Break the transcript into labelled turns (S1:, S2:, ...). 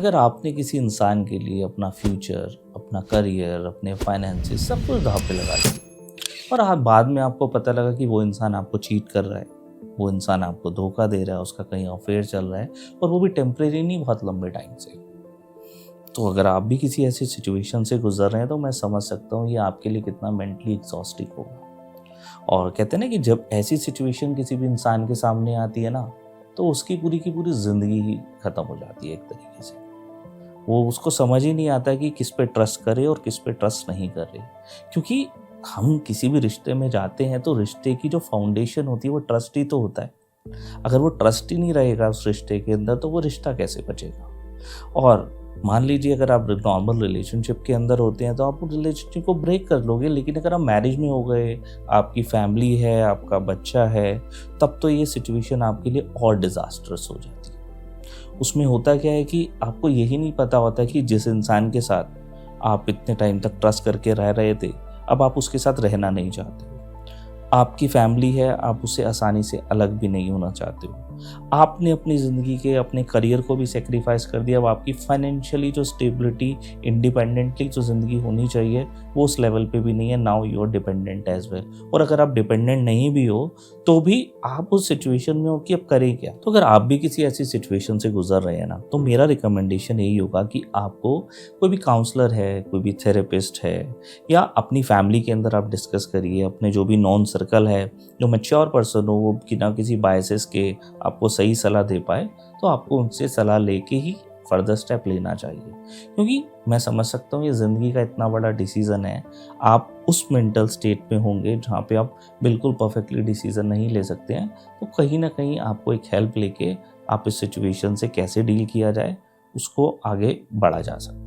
S1: अगर आपने किसी इंसान के लिए अपना फ्यूचर, अपना करियर, अपने फाइनेंसेस सब कुछ दांव पे लगा दिया और आप बाद में आपको पता लगा कि वो इंसान आपको चीट कर रहा है, वो इंसान आपको धोखा दे रहा है, उसका कहीं अफेयर चल रहा है और वो भी टेम्परेरी नहीं, बहुत लंबे टाइम से। तो अगर आप भी किसी ऐसी सिचुएशन से गुजर रहे हैं तो मैं समझ सकता हूँ ये आपके लिए कितना मेंटली एग्जॉस्टिंग होगा। और कहते हैं ना कि जब ऐसी सिचुएशन किसी भी इंसान के सामने आती है ना, तो उसकी पूरी की पूरी ज़िंदगी ही ख़त्म हो जाती है एक तरीके से। वो उसको समझ ही नहीं आता कि किस पे ट्रस्ट करे और किस पे ट्रस्ट नहीं करे। क्योंकि हम किसी भी रिश्ते में जाते हैं तो रिश्ते की जो फाउंडेशन होती है वो ट्रस्ट ही तो होता है। अगर वो ट्रस्ट ही नहीं रहेगा उस रिश्ते के अंदर तो वो रिश्ता कैसे बचेगा। और मान लीजिए अगर आप नॉर्मल रिलेशनशिप के अंदर होते हैं तो आप उस रिलेशनशिप को ब्रेक कर लोगे, लेकिन अगर आप मैरिज में हो गए, आपकी फैमिली है, आपका बच्चा है, तब तो ये सिचुएशन आपके लिए और डिज़ास्टरस हो जाती है। उसमें होता क्या है कि आपको यही नहीं पता होता कि जिस इंसान के साथ आप इतने टाइम तक ट्रस्ट करके रह रहे थे, अब आप उसके साथ रहना नहीं चाहते। आपकी फैमिली है, आप उससे आसानी से अलग भी नहीं होना चाहते हो। आपने अपनी ज़िंदगी के अपने करियर को भी सेक्रीफाइस कर दिया। अब आपकी फाइनेंशियली जो स्टेबिलिटी, इंडिपेंडेंटली जो ज़िंदगी होनी चाहिए वो उस लेवल पे भी नहीं है। Now you are dependent as well. और अगर आप डिपेंडेंट नहीं भी हो तो भी आप उस सिचुएशन में हो कि अब करें क्या। तो अगर आप भी किसी ऐसी सिचुएशन से गुजर रहे हैं ना, तो मेरा रिकमेंडेशन यही होगा कि आपको कोई भी काउंसलर है, कोई भी थेरेपिस्ट है, या अपनी फैमिली के अंदर आप डिस्कस करिए। अपने जो भी नॉन सर्कल है, जो मैच्योर पर्सन हो, वो कि ना किसी बायसेस के आपको सही सलाह दे पाए, तो आपको उनसे सलाह लेके ही फर्दर स्टेप लेना चाहिए। क्योंकि मैं समझ सकता हूँ ये ज़िंदगी का इतना बड़ा डिसीज़न है। आप उस मेंटल स्टेट में होंगे जहाँ पे आप बिल्कुल परफेक्टली डिसीज़न नहीं ले सकते हैं। तो कहीं ना कहीं आपको एक हेल्प लेके आप इस सिचुएशन से कैसे डील किया जाए उसको आगे बढ़ा जा सकता है।